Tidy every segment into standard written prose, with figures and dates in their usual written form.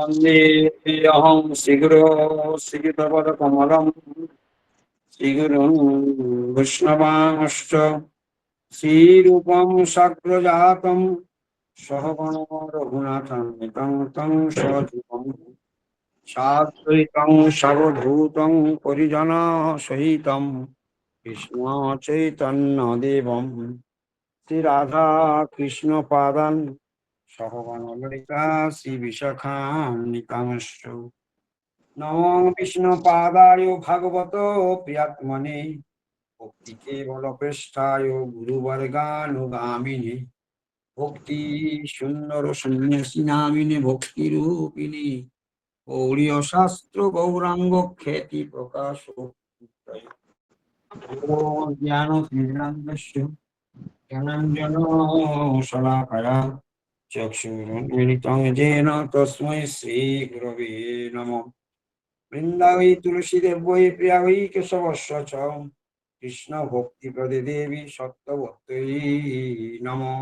वन्दे अहं शीघ्रो शीघ्रपदकमलं शीघ्रं वैष्णवांश्च श्रीरूपं साग्रजातं सहगणो रघुनाथान्वितं तं सजीवं साद्वैतं सर्वभूतं परिजनसहितं कृष्णचैतन्यदेवं श्रीराधाकृष्णपादान् सहगणललिता श्रीविशाखान्वितांश्च नमो विष्णुपादाय भगवतो प्रियात्मने भक्ति केवल पृष्ठाय गुरुवर्गानुगामिने भक्ति सुंदर सन्यासी नामिने भक्ति रूपिणी गौरीय शास्त्र गौरांग ख्याति प्रकाश ज्ञान तीव्रांगस्य ज्ञानांजन शलाकया चक्षुरुन्मिलितं येन तस्मै श्रीगुरवे नमः वृंदावै तुलसीदेव वै प्रिया वै केशवस्य च कृष्ण भक्ति प्रदे देवी सत्यवत्यै नमो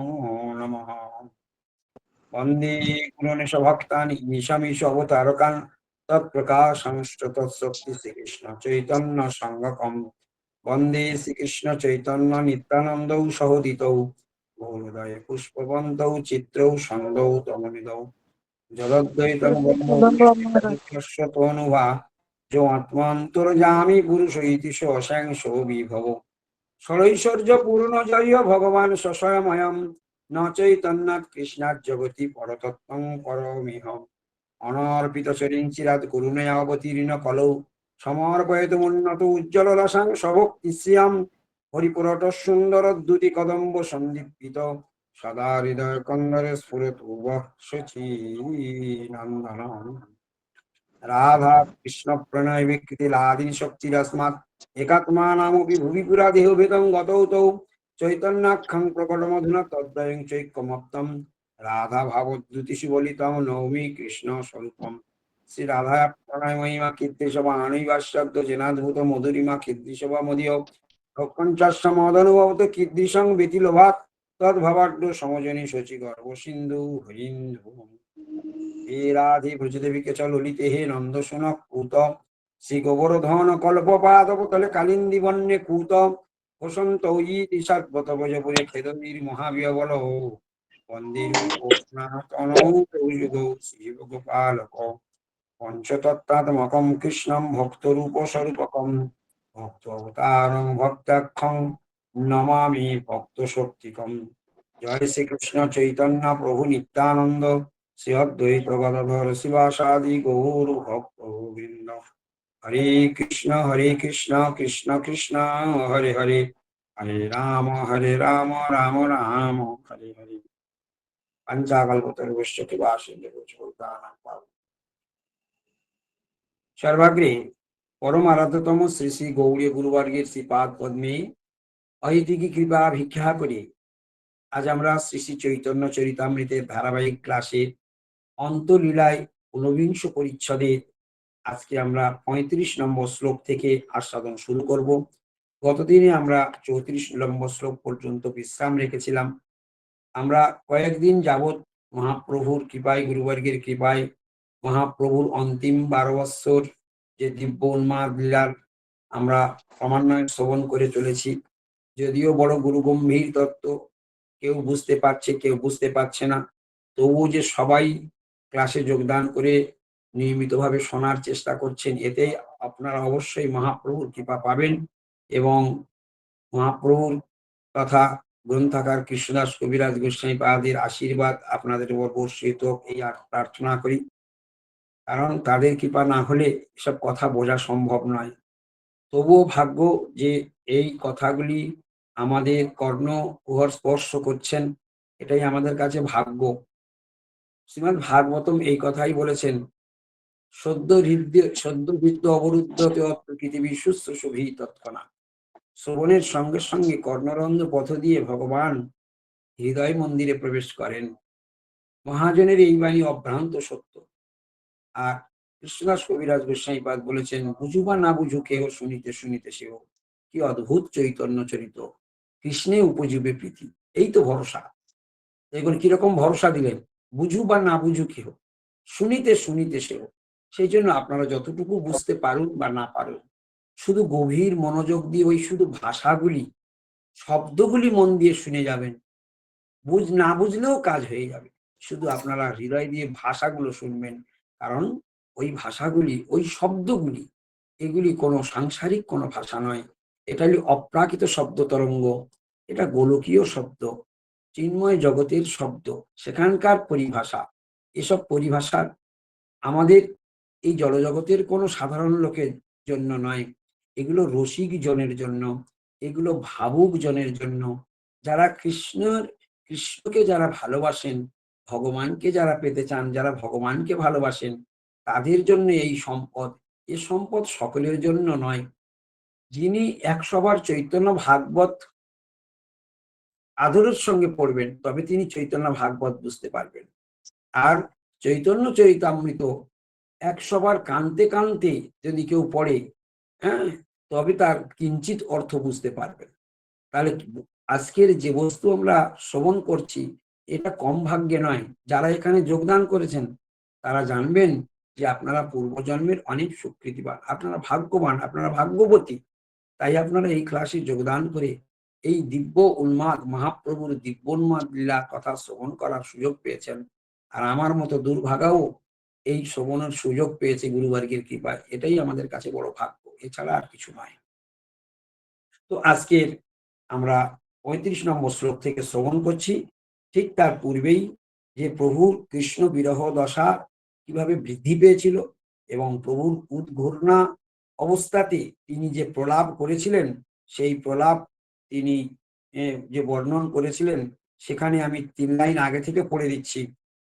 नमः वन्दे गुणनिश भक्तानि निशमीश अवतारकान् तत्प्रकाशंश्च तत्शक्ति श्रीकृष्ण चैतन्य संगकम् वन्दे श्रीकृष्ण चैतन्य नित्यानन्दौ सहोदितौ गौरदय पुष्पवन्तौ चित्रौ सन्दौ तमनिदौ जगद्वैतं वन्दे जो आत्मान्तर्जामी पुरुष इति सो विभव षडैश्वर्य पूर्ण जय भगवान स्वयं न चैतन्यात् कृष्णात् जगति परतत्त्वं परमिहम् अनर्पित चिरात् करुणया अवतीर्ण कलौ समर्पयतुमुन्नत उज्ज्वल रसां स्वभक्तिश्रियां हरिपुरट सुन्दर द्युति कदम्ब सन्दीप्त सदा हृदय कन्दरे स्फुरतु वः शचीनन्दनम् राधा कृष्ण प्रणय विकृति लादिनी शक्ति रस्मात् एकात्मानामपि भुवि पुरा देहो भेदं गतौ तौ चैतन्याख्यं प्रकटमधुना तद्वयं चैकमप्तं राधा भावद्युति सुबलितं नौमि कृष्ण स्वरूपम श्री राधा प्रणय महिमा कीर्तिशवा आणैवाश्यब्द जनाद्भुत मधुरिमा कीर्तिशवा मदीय भक्तञ्चास्य मदनुभवत कीर्तिशं व्यतिलोभात् तद्भवाड्डो समजनि शचि गर्भ सिन्धु हरिन्धु हे राधे ब्रजदेवी के ललिते हे नंद सुनक पूत श्री गोवर्धन कल्पपादपतले कालिंदी वन्य कूत वसंत ईशात भजपुरे खेदवीर महाव्यवल वंदे रूपोनाथनौ शिवगोपालक पंचतत्त्वात्मकं कृष्णं भक्तरूपस्वरूपकं भक्तावतारं भक्ताख्यं नमामि भक्तशक्तिकम् जय श्री कृष्ण चैतन्य प्रभु नित्यानंद श्री अद्वैत गदाधर शिवासादि गौर भक्त गोविंद हरे कृष्ण कृष्ण कृष्ण हरे हरे हरे राम राम राम हरे हरे पंचाकल्पतरुश्च कृपासिन्धुश्च सर्वाग्रे परम आराध्यतम श्री श्री गौरी गुरुवर्गेर श्रीपाद पद्मे अहिति की कृपा भिक्षा करे आज আমরা শ্রী শ্রী চৈতন্য চরিতামৃতের ধারাবাহিক ক্লাসে অন্তলীলায় ১৯ পরিচ্ছদে আজকে আমরা ৩৫ নম্বর শ্লোক থেকে আস্বাদন শুরু করব। গতদিনে আমরা ৩৪ নম্বর শ্লোক পর্যন্ত বিশ্রাম রেখেছিলাম। আমরা কয়েকদিন যাবৎ মহাপ্রভুর কৃপায় গুরুবর্গের কৃপায় মহাপ্রভুর অন্তিম ১২ বৎসর যে দিব্য উন্মাদ লীলার আমরা ক্রমান্বয়ে শ্রবণ করে চলেছি। যদিও বড় গুরুগম্ভীর তত্ত্ব, কেউ বুঝতে পারছে কেউ বুঝতে পারছে না, তবুও যে সবাই ক্লাসে যোগদান করে নিয়মিতভাবে শোনার চেষ্টা করছেন, এতে আপনারা অবশ্যই মহাপ্রভুর কৃপা পাবেন এবং মহাপ্রভুর তথা গ্রন্থাকার কৃষ্ণদাস কবিরাজ গোস্বামী পাদের আশীর্বাদ আপনাদের উপর বর্ষিত এই প্রার্থনা করি। কারণ তাদের কৃপা না হলে এসব কথা বোঝা সম্ভব নয়। তবুও ভাগ্য যে এই কথাগুলি আমাদের কর্ণ উহর স্পর্শ করছেন, এটাই আমাদের কাছে ভাগ্য। শ্রীমদ্ ভাগবতম এই কথাই বলেছেন, সদ্যহৃদ্য অবরুদ্ধ পৃথিবী শুশ্রূষভি তৎক্ষণাৎ। শ্রবণের সঙ্গে সঙ্গে কর্ণরন্ধ্র পথ দিয়ে ভগবান হৃদয় মন্দিরে প্রবেশ করেন। মহাজনের এই বাণী অভ্রান্ত সত্য। আর কৃষ্ণদাস কবিরাজ গোস্বামী পাদ বলেছেন, বুঝু বা না বুঝু কেহ শুনিতে শুনিতে সেহ, কি অদ্ভুত চৈতন্য চরিত, কৃষ্ণে উপজীবে প্রীতি। এই তো ভরসা। এখন কিরকম ভরসা দিলেন, বুঝু বা না বুঝু কেহ, শুনিতে শুনিতে সেও। সেই জন্য আপনারা যতটুকু বুঝতে পারুন বা না পারুন, শুধু গভীর মনোযোগ দিয়ে ওই শুধু ভাষাগুলি, শব্দগুলি মন দিয়ে শুনে যাবেন। না বুঝলেও কাজ হয়ে যাবে। শুধু আপনারা হৃদয় দিয়ে ভাষাগুলো শুনবেন। কারণ ওই ভাষাগুলি, ওই শব্দগুলি, এগুলি কোনো সাংসারিক কোনো ভাষা নয়। এটা হলো অপ্রাকৃত শব্দ তরঙ্গ। এটা গোলকীয় শব্দ, চিন্ময় জগতের শব্দ, সেখানকার পরিভাষা। এসব পরিভাষা আমাদের এই জড়জগতের কোনো সাধারণ লোকের জন্য নয়। এগুলো রসিক জনের জন্য, এগুলো ভাবুক জনের জন্য। যারা কৃষ্ণকে যারা ভালোবাসেন, ভগবানকে যারা পেতে চান, যারা ভগবানকে ভালোবাসেন, তাদের জন্য এই সম্পদ। এ সম্পদ সকলের জন্য নয়। যিনি ১০০ বার চৈতন্য ভাগবত আদরের সঙ্গে পড়বেন, তবে তিনি চৈতন্য ভাগবত বুঝতে পারবেন। আর চৈতন্য চরিতামৃত ১০০ বার কানতে কানতে যদি কেউ পড়ে, হ্যাঁ? তবে তার কিঞ্চিৎ অর্থ বুঝতে পারবেন। তাহলে আজকের যে বস্তু আমরা শ্রবণ করছি, এটা কম ভাগ্যে নয়। যারা এখানে যোগদান করেছেন, তারা জানবেন যে আপনারা পূর্বজন্মের অনেক সুকৃতিবান, আপনারা ভাগ্যবান, আপনারা ভাগ্যবতী। তাই আপনারা এই ক্লাসে যোগদান করে এই দিব্য উন্মাদ মহাপ্রভুর দিব্যোন্মাদ লীলা কথা শ্রবণ করার সুযোগ পেয়েছেন। আর আমার মতো দুর্ভাগাও এই শ্রবণের সুযোগ পেয়েছে গুরুবর্গের কৃপায়। এটাই আমাদের কাছে বড় ভাগ্য, এছাড়া আর কিছু নয়। তো আজকের আমরা ৩৫ নম্বর শ্লোক থেকে শ্রবণ করছি। ঠিক তার পূর্বেই যে প্রভুর কৃষ্ণ বিরহ দশা কিভাবে বৃদ্ধি পেয়েছিল এবং প্রভুর উদ্ঘূর্ণা অবস্থাতে তিনি যে প্রলাপ করেছিলেন, সেই প্রলাপ তিনি যে বর্ণন করেছিলেন, সেখানে আমি ৩ লাইন আগে থেকে পড়ে দিচ্ছি।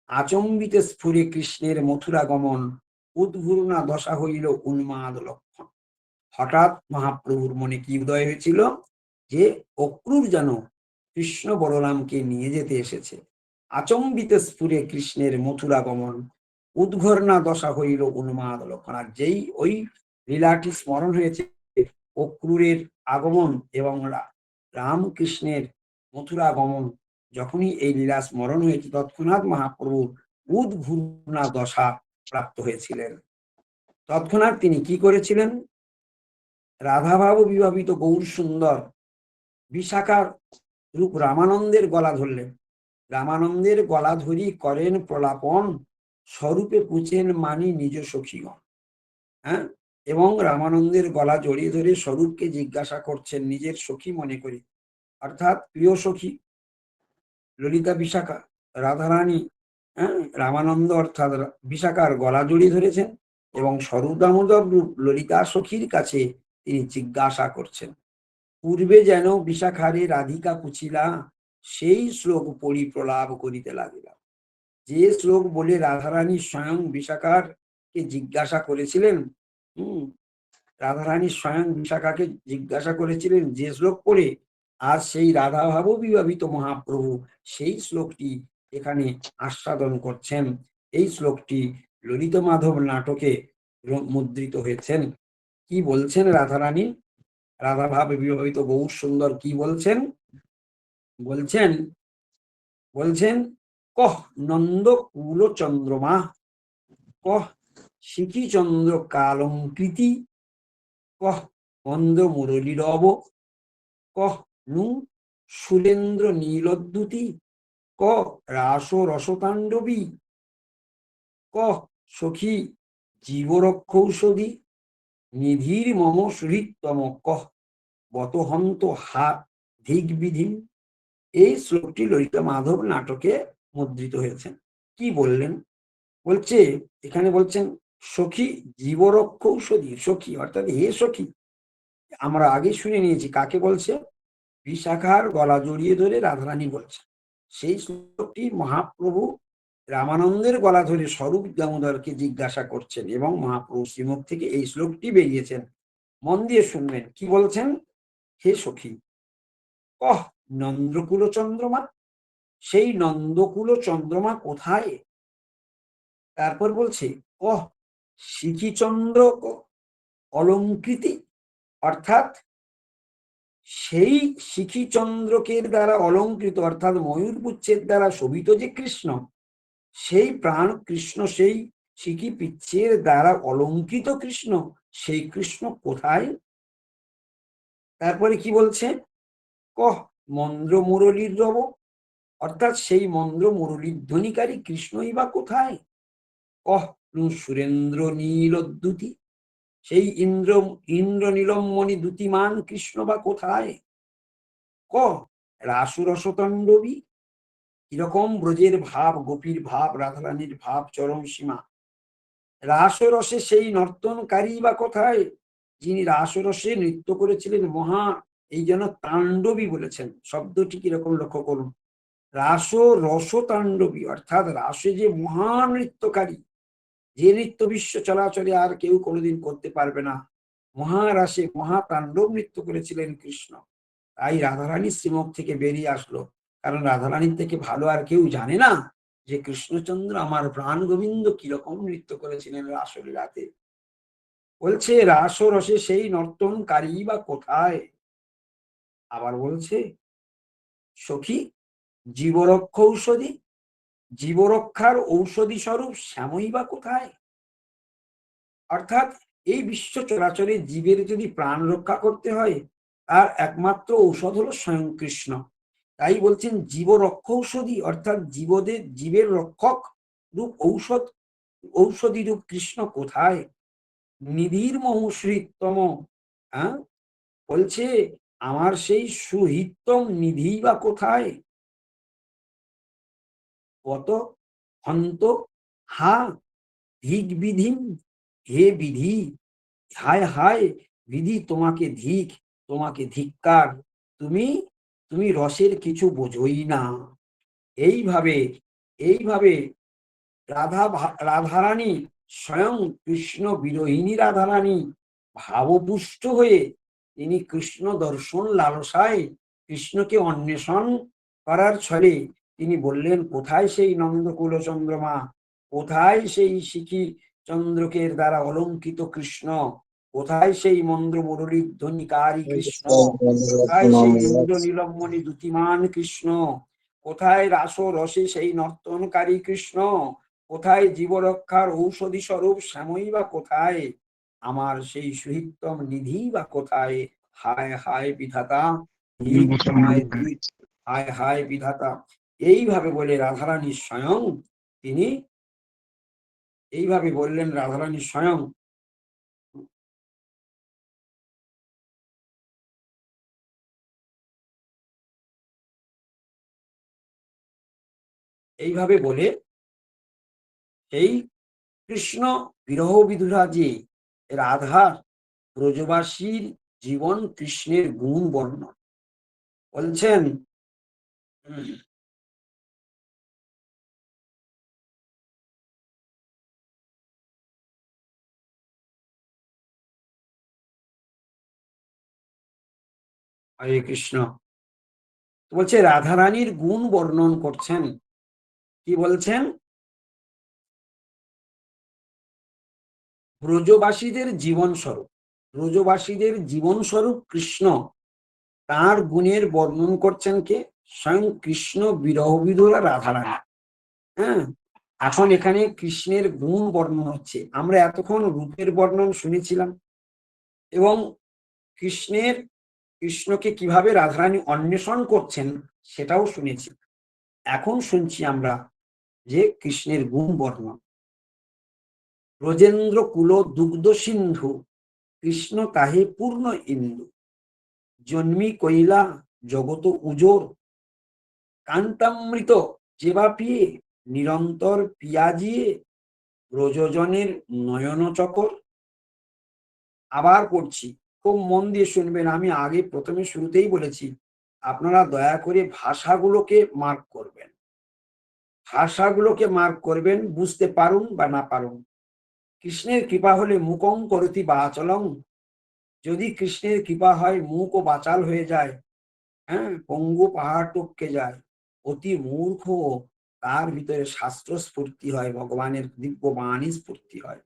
আচম্বিতে স্ফুরে কৃষ্ণের মথুরা গমন, উদ্ঘূর্ণা দশা হইল উন্মাদ লক্ষণ। হঠাৎ মহাপ্রভুর মনে কি উদয় হয়েছিল যে অক্রূর যেন কৃষ্ণ বলরামকে নিয়ে যেতে এসেছে। আচম্বিতে স্ফুরে কৃষ্ণের মথুরা গমন, উদ্ঘর্ণা দশা হইল উন্মাদ লক্ষণ। আর যেই ওই লীলাটি স্মরণ হয়েছে, অক্রূরের আগমন এবং রামকৃষ্ণের মথুরা গমন, যখনই এই লীলা স্মরণ হয়েছে, তৎক্ষণাৎ মহাপ্রভুর উদ্ঘূর্ণা দশা প্রাপ্ত হয়েছিলেন। তৎক্ষণাৎ তিনি কি করেছিলেন? রাধাভাব বিভাবিত গৌর সুন্দর বিশাখার রূপ রামানন্দের গলা ধরলেন। রামানন্দের গলা ধরি করেন প্রলাপন, স্বরূপে পুছেন মানি নিজ সখীগণ। হ্যাঁ, এবং রামানন্দের গলা জড়িয়ে ধরে স্বরূপকে জিজ্ঞাসা করছেন নিজের সখী মনে করে, অর্থাৎ প্রিয় সখী ললিতা বিশাখা, রাধারানী। হ্যাঁ, রামানন্দ অর্থাৎ বিশাখার গলা জড়িয়ে ধরেছেন এবং স্বরূপ দামোদর রূপ ললিতা সখীর কাছে তিনি জিজ্ঞাসা করছেন। পূর্বে যেন বিশাখারে রাধিকা পুছিলা, সেই শ্লোক পড়ি প্রলাপ করিতে লাগিলাম। যে শ্লোক বলে রাধারানী স্বয়ং বিশাখার কে জিজ্ঞাসা করেছিলেন, হম, রাধারানী স্বয়ং বিশাখাকে জিজ্ঞাসা করেছিলেন যে শ্লোক পড়ে, আর সেই রাধা ভাব বিভাবিত মহাপ্রভু সেই শ্লোকটি এখানে আস্বাদন করছেন। এই শ্লোকটি ললিত মাধব নাটকে মুদ্রিত হয়েছেন। কি বলছেন রাধারানী? রাধা ভাব বিবাহিত গৌর সুন্দর কি বলছেন? বলছেন বলছেন কহ নন্দ কুল চন্দ্রমা, কহ শিখি চন্দ্র কালঙ্কৃতি, কহ মন্দ মুরলী রব, কহ নু সুরেন্দ্র নীলদ্যুতি, ক রাস রসতাণ্ডবী, কহ সখী জীবরক্ষৌষধি, নিধির মম সুহৃত্তম, কহ বতহন্ত হা ধিগ্বিধিম। এই শ্লোকটি ললিতা মাধব নাটকে মুদ্রিত হয়েছে। কি বললেন? বলছে, এখানে বলছেন সখী জীবরক্ষৌষধি, সখী অর্থাৎ হে সখী। আমরা আগে শুনে নিয়েছি কাকে বলছে, বিশাখার গলা জড়িয়ে ধরে রাধারানী বলছে। সেই শ্লোকটি মহাপ্রভু রামানন্দের গলা ধরে স্বরূপ দামোদরকে জিজ্ঞাসা করছেন এবং মহাপ্রভু শ্রীমুখ থেকে এই শ্লোকটি বেরিয়েছেন। মন দিয়ে শুনবেন কি বলছেন। হে সখী, কহ নন্দ্রকুল চন্দ্রমা, সেই নন্দকুল চন্দ্রমা কোথায়? তারপর বলছে কহ শিখিচন্দ্র অলঙ্কৃতি, অর্থাৎ সেই শিখিচন্দ্রকের দ্বারা অলঙ্কৃত, অর্থাৎ ময়ূরপুচ্ছের দ্বারা শোভিত যে কৃষ্ণ, সেই প্রাণ কৃষ্ণ, সেই সিকি পিচ্ছের দ্বারা অলঙ্কৃত কৃষ্ণ, সেই কৃষ্ণ কোথায়? তারপরে কি বলছে? কহ মন্দ্র মুরলীর রব, অর্থাৎ সেই মন্দ্র মুরলীর ধ্বনিকারী কৃষ্ণই বা কোথায়? কহ সুরেন্দ্র নীলোদ্যুতি, সেই ইন্দ্র নীলমণি দ্যুতিমান কৃষ্ণ বা কোথায়? কহ রাসুরসতাণ্ডবী, কিরকম ব্রজের ভাব, গোপীর ভাব, রাধারানীর ভাব চরম সীমা। রাসরসে সেই নর্তনকারী বা কোথায়? যিনি রাসরসে নৃত্য করেছিলেন মহা, এই জন্য তাণ্ডবী বলেছেন, শব্দটি কিরকম লক্ষ্য করুন। রাস রস তাণ্ডবী, অর্থাৎ রাসে যে মহা নৃত্যকারী, যে নৃত্য বিশ্ব চলাচলে আর কেউ কোনোদিন করতে পারবে না, মহারাসে মহাতাণ্ডব নৃত্য করেছিলেন কৃষ্ণ। তাই রাধারানীর শ্রীমুখ থেকে বেরিয়ে আসলো, কারণ রাধারানীর থেকে ভালো আর কেউ জানে না যে কৃষ্ণচন্দ্র আমার প্রাণ গোবিন্দ কিরকম নৃত্য করেছিলেন রাসলীলাতে। বলছে রাস রসে সেই নর্তনকারী বা কোথায়? আবার বলছে সখী জীবরক্ষ ঔষধি, জীবরক্ষার ঔষধি স্বরূপ শ্যামই বা কোথায়? অর্থাৎ এই বিশ্ব চরাচরে জীবের যদি প্রাণ রক্ষা করতে হয়, তার একমাত্র ঔষধ হলো স্বয়ং কৃষ্ণ। তাই বলছেন জীবরক্ষ ঔষধি, অর্থাৎ জীবের রক্ষক রূপ ঔষধ, ঔষধি রূপ কৃষ্ণ কোথায়? নিধির মহুশ্রীতম, হ্যাঁ বলছে আমার সেই সুহিতম নিধি বা কোথায়? কত হন্ত হা ধিক বিধিম, হে বিধি, হায় হায় বিধি তোমাকে ধিক, তোমাকে ধিক্কার, তুমি তুমি রসের কিছু বোঝই না। এইভাবে এইভাবে রাধারানী স্বয়ং কৃষ্ণ বিরোহিনী রাধারানী ভাবপুষ্ট হয়ে তিনি কৃষ্ণ দর্শন লালসায় কৃষ্ণকে অন্বেষণ করার ছলে তিনি বললেন, কোথায় সেই নন্দকুল চন্দ্রমা, কোথায় সেই শিখি চন্দ্রকের দ্বারা অলঙ্কিত কৃষ্ণ, কোথায় সেই মন্দ্র মুরলীর ধ্বনিকারী কৃষ্ণ, কোথায় সেই ইন্দ্র নীলমণি দ্যুতিমান কৃষ্ণ, কোথায় রাস রসে সেই নর্তনকারী কৃষ্ণ, কোথায় জীবরক্ষার ঔষধি স্বরূপ শ্যামই বা কোথায়? আমার সেই সুহিতম নিধি বা কোথায়? হায় হায় বিধাতা, হায় হায় বিধাতা। এইভাবে বলে রাধারানী স্বয়ং তিনি এইভাবে বললেন, রাধারানী স্বয়ং এইভাবে বলে সেই কৃষ্ণ বিরহ বিধুরা যে রাধার ব্রজবাসীর জীবন কৃষ্ণের গুণ বর্ণন বলছেন। হরে কৃষ্ণ। বলছে রাধারানীর গুণ বর্ণন করছেন, কি বলছেন? ব্রজবাসীদের জীবন স্বরূপ, ব্রজবাসীদের জীবন স্বরূপ কৃষ্ণ, তার গুণের বর্ণন করছেন কে? স্বয়ং কৃষ্ণ বিরহ বিধুরা রাধারানী। হ্যাঁ, এখন এখানে কৃষ্ণের গুণ বর্ণন হচ্ছে। আমরা এতক্ষণ রূপের বর্ণন শুনেছিলাম এবং কৃষ্ণকে কিভাবে রাধারানী অন্বেষণ করছেন সেটাও শুনেছি। এখন শুনছি আমরা যে কৃষ্ণের গুণ বর্ণন। ব্রজেন্দ্র কুল দুগ্ধ সিন্ধু, কৃষ্ণ তাহে পূর্ণ ইন্দু, জন্মি কৈলা জগত উজোর, কান্তামৃত যেবা পিয়ে নিরন্তর পিয়াজিয়ে, ব্রজজনের নয়ন চকর। আবার পড়ছি, খুব মন দিয়ে শুনবেন। আমি আগে প্রথমে শুরুতেই বলেছি আপনারা দয়া করে ভাষাগুলোকে মার্ক করবেন, ভাষাগুলোকে মার্ক করবেন, বুঝতে পারুন বা না পারুন। কৃষ্ণের কৃপা হলে মুকং করতি বাচলং, যদি কৃষ্ণের কৃপা হয় মুখ ও বাচাল হয়ে যায়, হ্যাঁ, পঙ্গু পাহাড় টপকে যায়, অতি মূর্খ তার ভিতরে শাস্ত্র স্ফূর্তি হয়, ভগবানের দিব্য বাণী স্ফূর্তি হয়।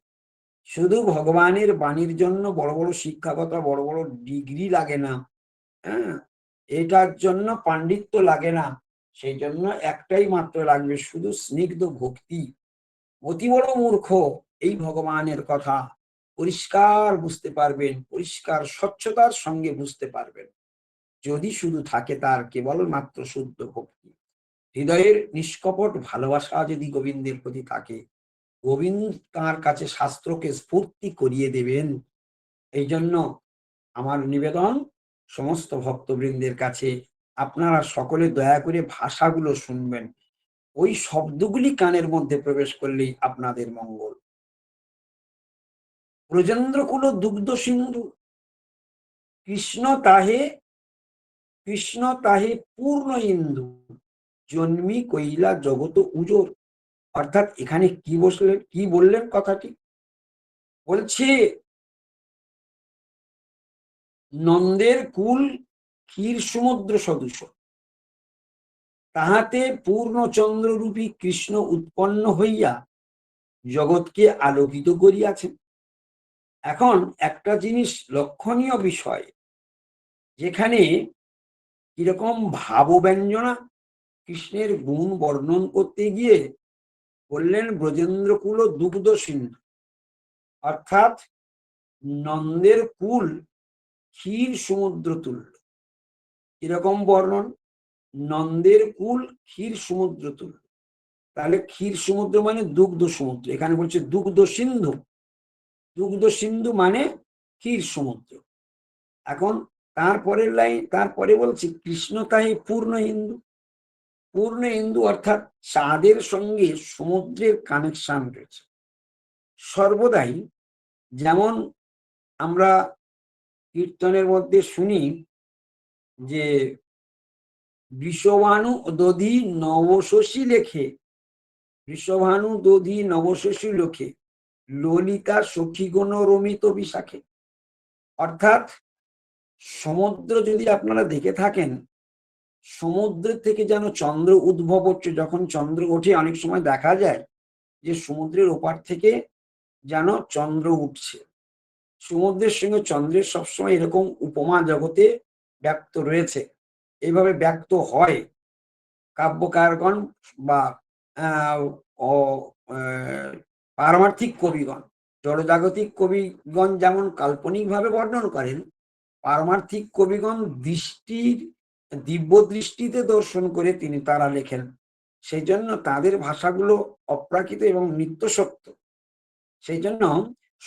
শুধু ভগবানের বাণীর জন্য বড় বড় শিক্ষাগত বড় বড় ডিগ্রি লাগে না, হ্যাঁ, এটার জন্য পাণ্ডিত্য লাগে না। সেই জন্য একটাই মাত্র লাগবে, শুধু স্নিগ্ধ ভক্তি। অতি বড় মূর্খ এই ভগবানের কথা পরিষ্কার বুঝতে পারবেন, পরিষ্কার স্বচ্ছতার সঙ্গে বুঝতে পারবেন, যদি শুধু থাকে তার কেবল মাত্র শুদ্ধ ভক্তি। হৃদয়ের নিষ্কপট ভালোবাসা যদি গোবিন্দের প্রতি থাকে, গোবিন্দ তাঁর কাছে শাস্ত্রকে স্ফূর্তি করিয়ে দেবেন। এই জন্য আমার নিবেদন সমস্ত ভক্তবৃন্দের কাছে, আপনারা সকলে দয়া করে ভাষাগুলো শুনবেন, ওই শব্দগুলি কানের মধ্যে প্রবেশ করলেই আপনাদের মঙ্গল। ব্রজেন্দ্রকুল দুগ্ধ সিন্ধু, কৃষ্ণ তাহে, কৃষ্ণ তাহে পূর্ণ ইন্দু, জন্মি কইলা জগত উজোর। অর্থাৎ এখানে কি বসলেন, কি বললেন কথাটি? বলছে নন্দের কুল ক্ষীর সমুদ্র সদৃশ, তাহাতে পূর্ণচন্দ্ররূপী কৃষ্ণ উৎপন্ন হইয়া জগৎকে আলোকিত করিয়াছেন। এখন একটা জিনিস লক্ষণীয় বিষয়, যেখানে কিরকম ভাবব্যঞ্জনা কৃষ্ণের গুণ বর্ণন করতে গিয়ে বললেন ব্রজেন্দ্রকুল দুগ্ধ সিন্ধু, অর্থাৎ নন্দের কুল ক্ষীর সমুদ্র তুল্য। কিরকম বর্ণন? নন্দের কুল ক্ষীর সমুদ্র তুল্য। তাহলে ক্ষীর সমুদ্র মানে দুগ্ধ সমুদ্র, এখানে বলছে দুগ্ধ সিন্ধু, দুগ্ধ সিন্ধু মানে ক্ষীর সমুদ্র। এখন তারপরের লাইন, তারপরে বলছে কৃষ্ণ তাই পূর্ণ হিন্দু। পূর্ণ হিন্দু অর্থাৎ চাঁদের সঙ্গে সমুদ্রের কানেকশন রয়েছে সর্বদাই। যেমন আমরা কীর্তনের মধ্যে শুনি যে বৃষভানু দধি নবশশী লেখে, বৃষভানু দধি নবশশী লেখে, ললিতা সখীগণ রমিত বিশাখে। অর্থাৎ সমুদ্র যদি আপনারা দেখে থাকেন, সমুদ্রের থেকে যেন চন্দ্র উদ্ভব হচ্ছে। যখন চন্দ্র ওঠে অনেক সময় দেখা যায় যে সমুদ্রের ওপার থেকে যেন চন্দ্র উঠছে। সমুদ্রের সঙ্গে চন্দ্রের সবসময় এরকম উপমা জগতে ব্যক্ত রয়েছে, এইভাবে ব্যক্ত হয় কাব্যকারগণ বা পারমার্থিক কবিগণ। জড়জাগতিক কবিগণ যেমন কাল্পনিকভাবে বর্ণন করেন, পারমার্থিক কবিগণ দৃষ্টির দিব্য দৃষ্টিতে দর্শন করে তারা লেখেন। সেই জন্য তাদের ভাষাগুলো অপ্রাকৃত এবং নিত্য সত্য। সেই জন্য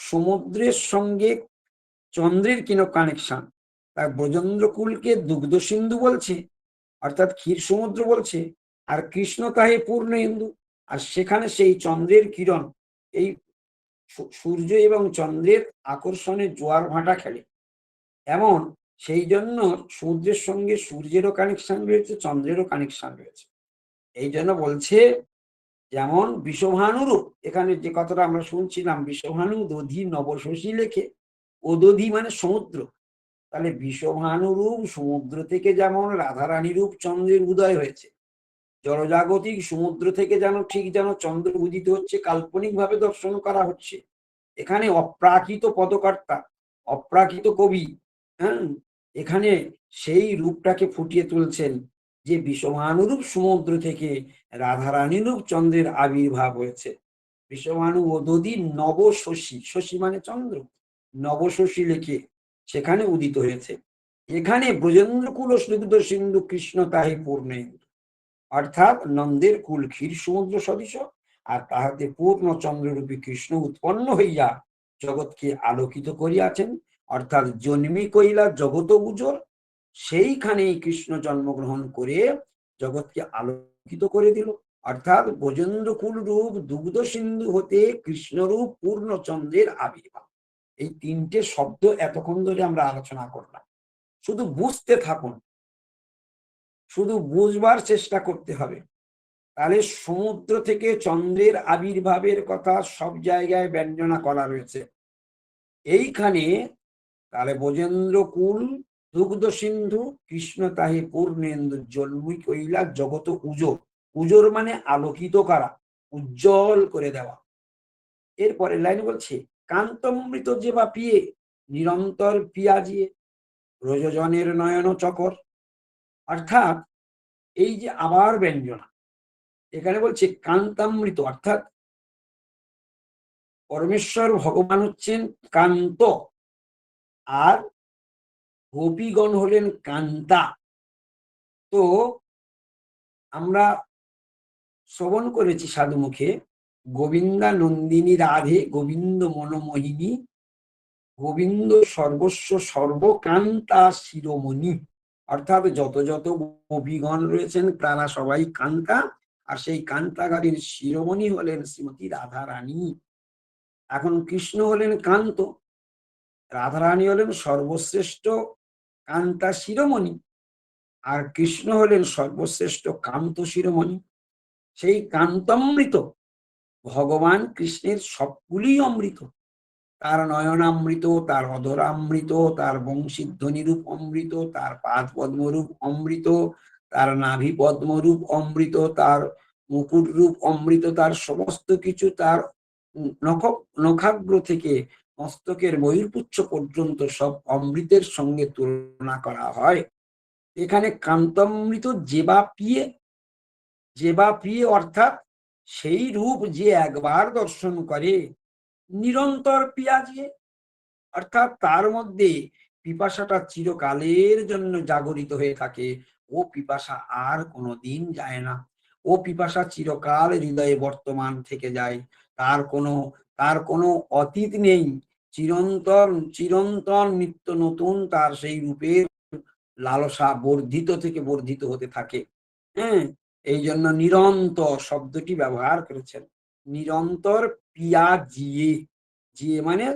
সমুদ্রের সঙ্গে চন্দ্রের কিনো কানেকশন, তার ব্রজেন্দ্রকুলকে দুগ্ধ সিন্ধু বলছে, অর্থাৎ ক্ষীর সমুদ্র বলছে, আর কৃষ্ণ তাহে পূর্ণ ইন্দু, আর সেখানে সেই চন্দ্রের কিরণ, এই সূর্য এবং চন্দ্রের আকর্ষণে জোয়ার ভাটা খেলে। এমন সেই জন্য সূর্যের সঙ্গে সূর্যেরও কানেকশন রয়েছে, চন্দ্রেরও কানেকশন রয়েছে। এই জন্য বলছে যেমন বিষভানুরূপ, এখানে যে কথাটা আমরা শুনছিলাম, বিষভানু দধি নবশশী লেখে, ও দধি মানে সমুদ্র। তাহলে বিষভানুরূপ সমুদ্র থেকে যেমন রাধারানী রূপ চন্দ্রের উদয় হয়েছে, জড়জাগতিক সমুদ্র থেকে যেন ঠিক যেন চন্দ্র উদিত হচ্ছে, কাল্পনিক ভাবে দর্শন করা হচ্ছে। এখানে অপ্রাকৃত পদকর্তা, অপ্রাকৃত কবি, হ্যাঁ, এখানে সেই রূপটাকে ফুটিয়ে তুলছেন যে বিষভানুরূপ সমুদ্র থেকে রাধারানী রূপ চন্দ্রের আবির্ভাব হয়েছে। বিষভানু ও দধি নবশশী, শশী মানে চন্দ্র, নবশশী লেখে সেখানে উদিত হয়েছে। এখানে ব্রজেন্দ্রকুল স্নিগ্ধ সিন্ধু কৃষ্ণ তাহে পূর্ণ ইন্দু, অর্থাৎ নন্দের কুল ক্ষীর সমুদ্র সদৃশ, আর তাহাতে পূর্ণ চন্দ্ররূপী কৃষ্ণ উৎপন্ন হইয়া জগৎকে আলোকিত করিয়াছেন। অর্থাৎ জন্মি কইলা জগত উজোর, সেইখানেই কৃষ্ণ জন্মগ্রহণ করে জগৎকে আলোকিত করে দিল। অর্থাৎ ব্রজেন্দ্রকুল রূপ দুগ্ধ সিন্ধু হতে কৃষ্ণরূপ পূর্ণ চন্দ্রের আবির্ভাব। এই তিনটে শব্দ এতক্ষণ ধরে আমরা আলোচনা করলাম। শুধু বুঝতে থাকুন, শুধু বুঝবার চেষ্টা করতে হবে। তাহলে সমুদ্র থেকে চন্দ্রের আবির্ভাবের কথা সব জায়গায় ব্যঞ্জনা করা রয়েছে। এইখানে তাহলে ব্রজেন্দ্রকুল দুগ্ধ সিন্ধু কৃষ্ণ তাহে পূর্ণেন্দু, জন্মই কইলা জগত উজোর। উজোর মানে আলোকিত করা, উজ্জ্বল করে দেওয়া। এরপরে লাইন বলছে কান্তমৃত যে বা পিয়ে নিরন্তর পিয়াজিয়ে রোজজনের নয়ন চকর। অর্থাৎ এই যে আবার ব্যঞ্জনা, এখানে বলছে কান্তামৃত, অর্থাৎ পরমেশ্বর ভগবান হচ্ছেন কান্ত, আর গোপীগণ হলেন কান্তা। তো আমরা শ্রবণ করেছি সাধু মুখে, গোবিন্দা নন্দিনী রাধে গোবিন্দ মনোমোহিনী, গোবিন্দ সর্বস্ব সর্বকান্তা শিরোমণি। অর্থাৎ যত যত গোপীগণ রয়েছেন তারা সবাই কান্তা, আর সেই কান্তাগারীর শিরোমণি হলেন শ্রীমতী রাধা রানী। এখন কৃষ্ণ হলেন কান্ত, রাধারানী হলেন সর্বশ্রেষ্ঠ কান্তা শিরোমণি, আর কৃষ্ণ হলেন সর্বশ্রেষ্ঠ কান্ত শিরোমণি। সেই কান্তামৃত ভগবান কৃষ্ণের সবগুলি অমৃত, তার নয়নামৃত, তার অধরামৃত, তার বংশীধ্বনিরূপ অমৃত, তার পাদ পদ্মরূপ অমৃত, তার নাভি পদ্মরূপ অমৃত, তার মুকুট রূপ অমৃত, তার সমস্ত কিছু, তার নখ নখাগ্র থেকে মস্তকের বহির্পুচ্ছ পর্যন্ত সব অমৃতের সঙ্গে তুলনা করা হয়। এখানে কান্তামৃত যে বা প্রিয়ে অর্থাৎ সেই রূপ যে একবার দর্শন করে নিরন্তর পিয়াজিয়ে, অর্থাৎ তার মধ্যে পিপাসাটা চিরকালের জন্য জাগরিত হয়ে থাকে। ও পিপাসা আর কোনোদিন যায় না, ও পিপাসা চিরকাল হৃদয়ে বর্তমান থেকে যায়। তার কোনো অতীত নেই, চিরন্তন চিরন্তন নিত্য নতুন তার সেই রূপের লালসা বর্ধিত থেকে বর্ধিত হতে থাকে। হ্যাঁ, এই জন্য নিরন্তর শব্দটি ব্যবহার করেছেন। নিরন্তর পিয়া জিয়ে, জিয়ে মানে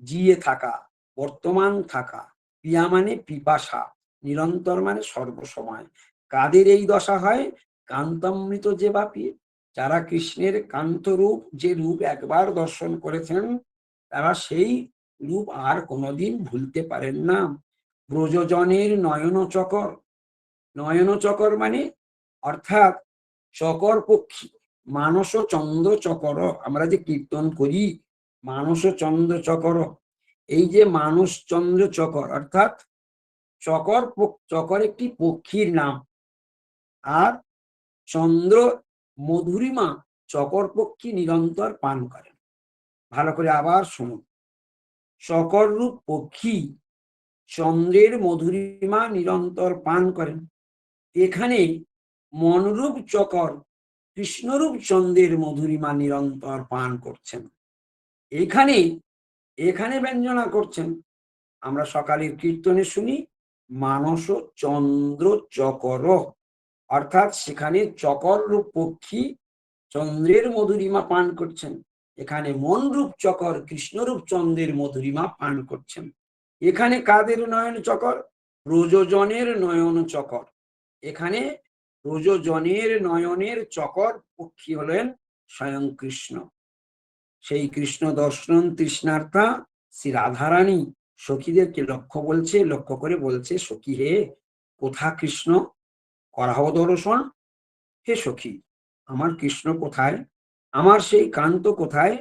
জিয়ে থাকা, বর্তমান থাকা, পিয়া মানে পিপাসা, নিরন্তর মানে সর্বসময়। কাদের এই দশা হয়? কান্তামৃত যে বাপি, যারা কৃষ্ণের কান্ত রূপ, যে রূপ একবার দর্শন করেছেন তারা সেই রূপ আর কোনোদিন ভুলতে পারেন না। ব্রজজনের নয়ন চকর, নয়ন চকর মানে অর্থাৎ চকর পক্ষী, মানস চন্দ্র চকর, আমরা যে কীর্তন করি মানস চন্দ্র চকর, এই যে মানস চন্দ্র চকর অর্থাৎ চকর, চকর একটি পক্ষীর নাম, আর চন্দ্র মধুরিমা চকর পক্ষী নিরন্তর পান করেন। ভালো করে আবার শুনুন, চকর রূপ পক্ষী চন্দ্রের মধুরিমা নিরন্তর পান করেন। এখানে মনরূপ চকর কৃষ্ণরূপ চন্দ্রের মধুরিমা নিরন্তর পান করছেন। এখানে এখানে ব্যঞ্জনা করছেন, আমরা সকালের কীর্তনে শুনি মানস চন্দ্র চকর, অর্থাৎ সেখানে চকর রূপ পক্ষী চন্দ্রের মধুরিমা পান করছেন, এখানে মন রূপ চকর কৃষ্ণরূপ চন্দ্রের মধুরিমা পান করছেন। এখানে কাদের নয়ন চকর? ব্রজজনের নয়ন চকর। এখানে ব্রজজনের নয়নের চকর পক্ষী হলেন স্বয়ং কৃষ্ণ। সেই কৃষ্ণ দর্শন তৃষ্ণার্থা শ্রী রাধারানী সখীদেরকে লক্ষ্য করে বলছে, সখী হে, কোথা কৃষ্ণ? করাও দর্শন। হে সখী, আমার কৃষ্ণ কোথায়? আমার সেই কান্ত কোথায়?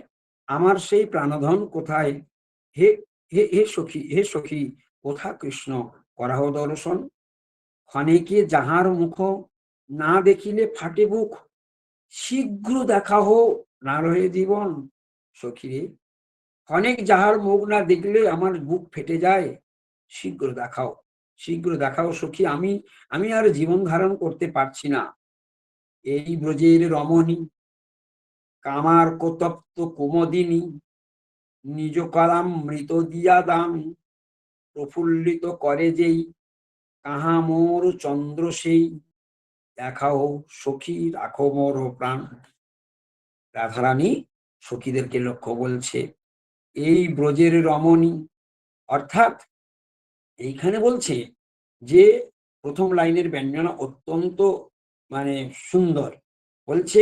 আমার সেই প্রাণধন কোথায়? হে হে হে সখী, হে সখী, কোথা কৃষ্ণ? করাও দর্শন। ক্ষণেকে যাহার মুখ না দেখিলে ফাটে বুক, শীঘ্র দেখা হো না রহে জীবন। সখী রে, অনেক যাহার মুখ না দেখলে আমার বুক ফেটে যায়, শীঘ্র দেখাও, শীঘ্র দেখাও সখী, আমি আর জীবন ধারণ করতে পারছি না। এই ব্রজের রমণী, কামার কোতপ্ত কুমদিনী, নিজ কলাম মৃত দিয়া দাম, প্রফুল্লিত করে যেই, কাহা মোর চন্দ্র সেই, দেখাও সখী রাখো মোর প্রাণ। রাধারানী সখীদেরকে লক্ষ্য বলছে, এই ব্রজের রমণী, অর্থাৎ এইখানে বলছে যে প্রথম লাইনের ব্যঞ্জনা অত্যন্ত মানে সুন্দর। বলছে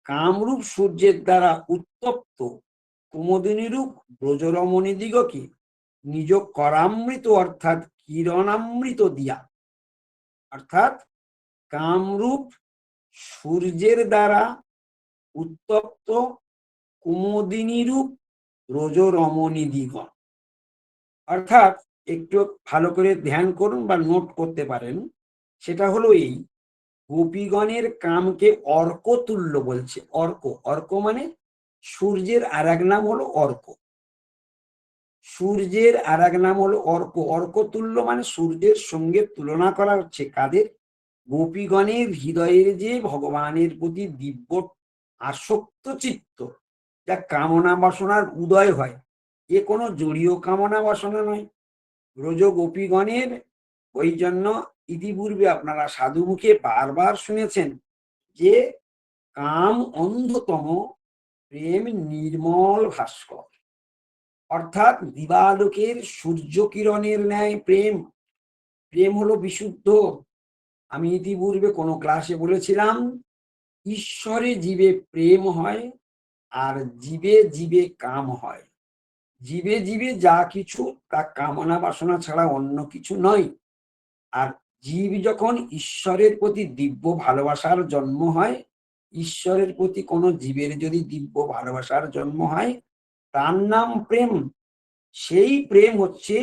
কামরূপ সূর্যের দ্বারা উত্তপ্ত কুমুদিনীরূপ ব্রজরমণী দিগকে নিজ করামৃত অর্থাৎ কিরণামৃত দিয়া, অর্থাৎ কামরূপ সূর্যের দ্বারা উত্তপ্ত কুমুদিনীরূপ ব্রজরমণী দিগণ, অর্থাৎ একটু ভালো করে ধ্যান করুন বা নোট করতে পারেন। সেটা হলো এই, গোপীগণের কামকে অর্ক তুল্য বলছে। অর্ক, অর্ক মানে সূর্যের আর এক নাম হলো অর্ক। সূর্যের আর এক নাম হলো অর্ক। অর্ক তুল্য মানে সূর্যের সঙ্গে তুলনা করা হচ্ছে কাদের? গোপীগণের হৃদয়ের যে ভগবানের প্রতি দিব্য আসক্ত চিত্ত, যা কামনা বাসনার উদয় হয়, এ কোনো জড়ীয় কামনা বাসনা নয়। ব্রজ গোপীগণের ওই জন্য ইতিপূর্বে আপনারা সাধু মুখে বারবার শুনেছেন যে কাম অন্ধতম, প্রেম নির্মল ভাস্কর। অর্থাৎ দিবালোকের সূর্য কিরণের ন্যায় প্রেম। প্রেম হলো বিশুদ্ধ। আমি ইতিপূর্বে কোনো ক্লাসে বলেছিলাম, ঈশ্বরে জীবে প্রেম হয়, আর জীবে জীবে কাম হয়। জীবে জীবে যা কিছু তা কামনা বাসনা ছাড়া অন্য কিছু নয়। আর জীব যখন ঈশ্বরের প্রতি দিব্য ভালোবাসার জন্ম হয়, ঈশ্বরের প্রতি কোনো জীবের যদি দিব্য ভালোবাসার জন্ম হয়, তার নাম প্রেম। সেই প্রেম হচ্ছে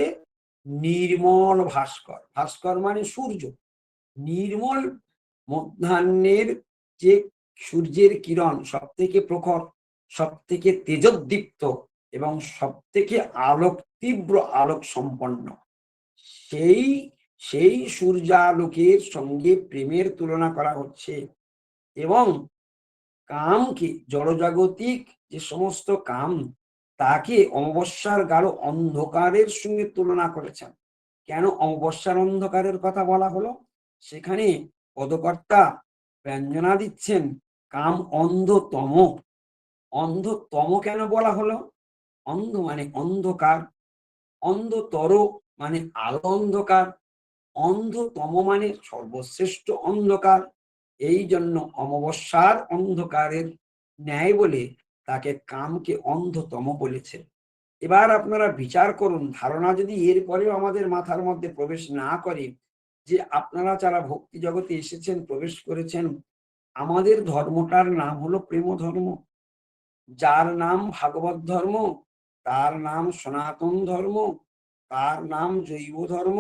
নির্মল ভাস্কর। ভাস্কর মানে সূর্য। নির্মল মধ্যাহ্নের যে সূর্যের কিরণ সব থেকে প্রখর, সব থেকে তেজোদ্দীপ্ত এবং সব থেকে আলোক, তীব্র আলোক সম্পন্ন, সেই সেই সূর্যালোকের সঙ্গে প্রেমের তুলনা করা হচ্ছে। এবং কামকে, জড়জাগতিক যে সমস্ত কাম, তাকে অমাবস্যার গাঢ় অন্ধকারের সঙ্গে তুলনা করেছেন। কেন অমাবস্যার অন্ধকারের কথা বলা হলো? সেখানে পদকর্তা ব্যঞ্জনা দিচ্ছেন কাম অন্ধতম। অন্ধতম কেন বলা হলো? অন্ধ মানে অন্ধকার, অন্ধতর মানে আলো অন্ধকার, অন্ধতম মানে সর্বশ্রেষ্ঠ অন্ধকার। এই জন্য অমাবস্যার অন্ধকারের ন্যায় বলে তাকে কামকে অন্ধতম বলেছে। এবার আপনারা বিচার করুন, ধারণা যদি এরপরেও আমাদের মাথার মধ্যে প্রবেশ না করে যে আপনারা যারা ভক্তি জগতে এসেছেন, প্রবেশ করেছেন, আমাদের ধর্মটার নাম হলো প্রেম ধর্ম। যার নাম ভাগবত ধর্ম, তার নাম সনাতন ধর্ম, তার নাম জৈব ধর্ম,